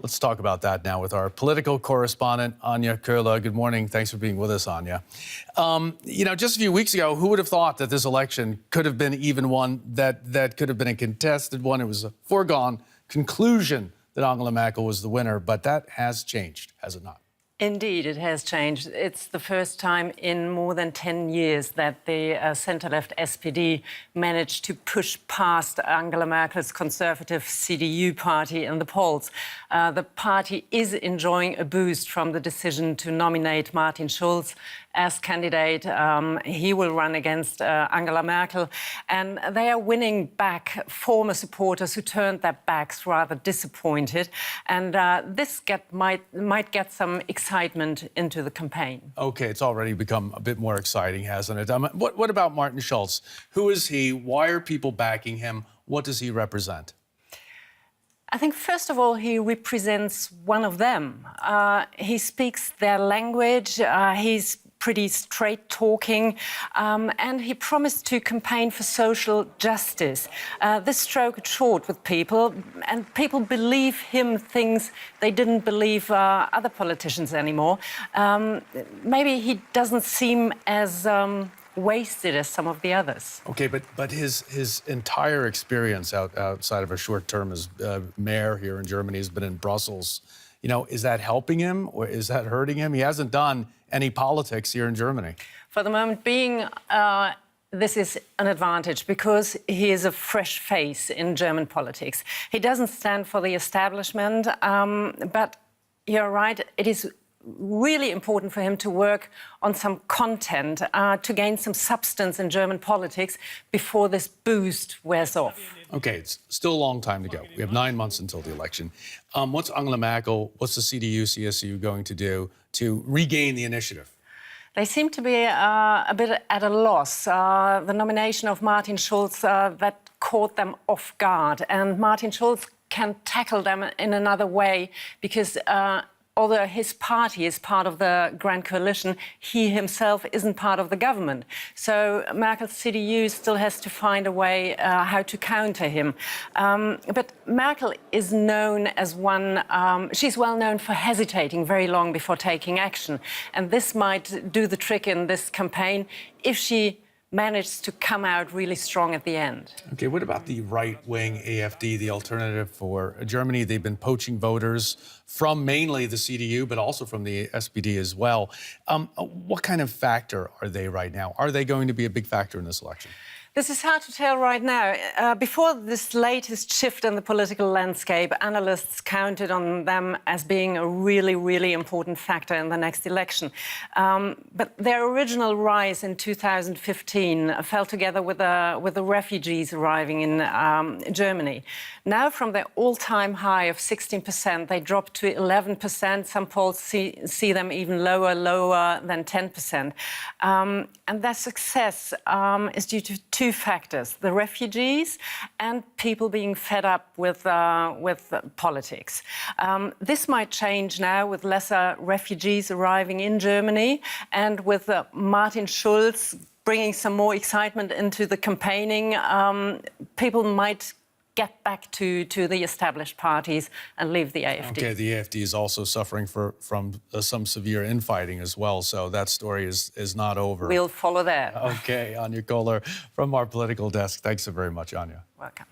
Let's talk about that now with our political correspondent, Anja Köhler. Good morning. Thanks for being with us, Anja. Just a few weeks ago, who would have thought that this election could have been even one that could have been a contested one? It was a foregone conclusion that Angela Merkel was the winner, but that has changed, has it not? Indeed, it has changed. It's the first time in more than 10 years that the centre-left SPD managed to push past Angela Merkel's conservative CDU party in the polls. The party is enjoying a boost from the decision to nominate Martin Schulz as candidate. He will run against Angela Merkel. And they are winning back former supporters who turned their backs rather disappointed. And this might get some excitement into the campaign. OK, it's already become a bit more exciting, hasn't it? What about Martin Schulz? Who is he? Why are people backing him? What does he represent? I think, first of all, he represents one of them. He speaks their language. He's pretty straight-talking, and he promised to campaign for social justice. This struck short with people, and people believe him things they didn't believe other politicians anymore. Maybe he doesn't seem as wasted as some of the others. OK, but his entire experience outside of a short term as mayor here in Germany has been in Brussels. Is that helping him or is that hurting him? He hasn't done any politics here in Germany. For the moment being, this is an advantage because he is a fresh face in German politics. He doesn't stand for the establishment, but you're right, it is really important for him to work on some content, to gain some substance in German politics before this boost wears off. OK, it's still a long time to go. We have 9 months until the election. What's Angela Merkel, what's the CDU, CSU going to do to regain the initiative? They seem to be a bit at a loss. The nomination of Martin Schulz, that caught them off guard. And Martin Schulz can tackle them in another way because although his party is part of the Grand Coalition, he himself isn't part of the government. So Merkel's CDU still has to find a way how to counter him. But Merkel is known as one, she's well known for hesitating very long before taking action. And this might do the trick in this campaign if she managed to come out really strong at the end. OK, what about the right-wing AfD, the alternative for Germany? They've been poaching voters from mainly the CDU, but also from the SPD as well. What kind of factor are they right now? Are they going to be a big factor in this election? This is hard to tell right now. Before this latest shift in the political landscape, analysts counted on them as being a really, really important factor in the next election. But their original rise in 2015 fell together with the refugees arriving in Germany. Now, from their all-time high of 16%, they dropped to 11%. Some polls see them even lower than 10%. And their success is due to two factors: the refugees and people being fed up with politics. This might change now with lesser refugees arriving in Germany and with Martin Schulz bringing some more excitement into the campaigning. People might get back to the established parties and leave the AfD. OK, the AfD is also suffering from some severe infighting as well, so that story is not over. We'll follow that. OK, Anja Köhler from our political desk. Thanks so very much, Anja. Welcome.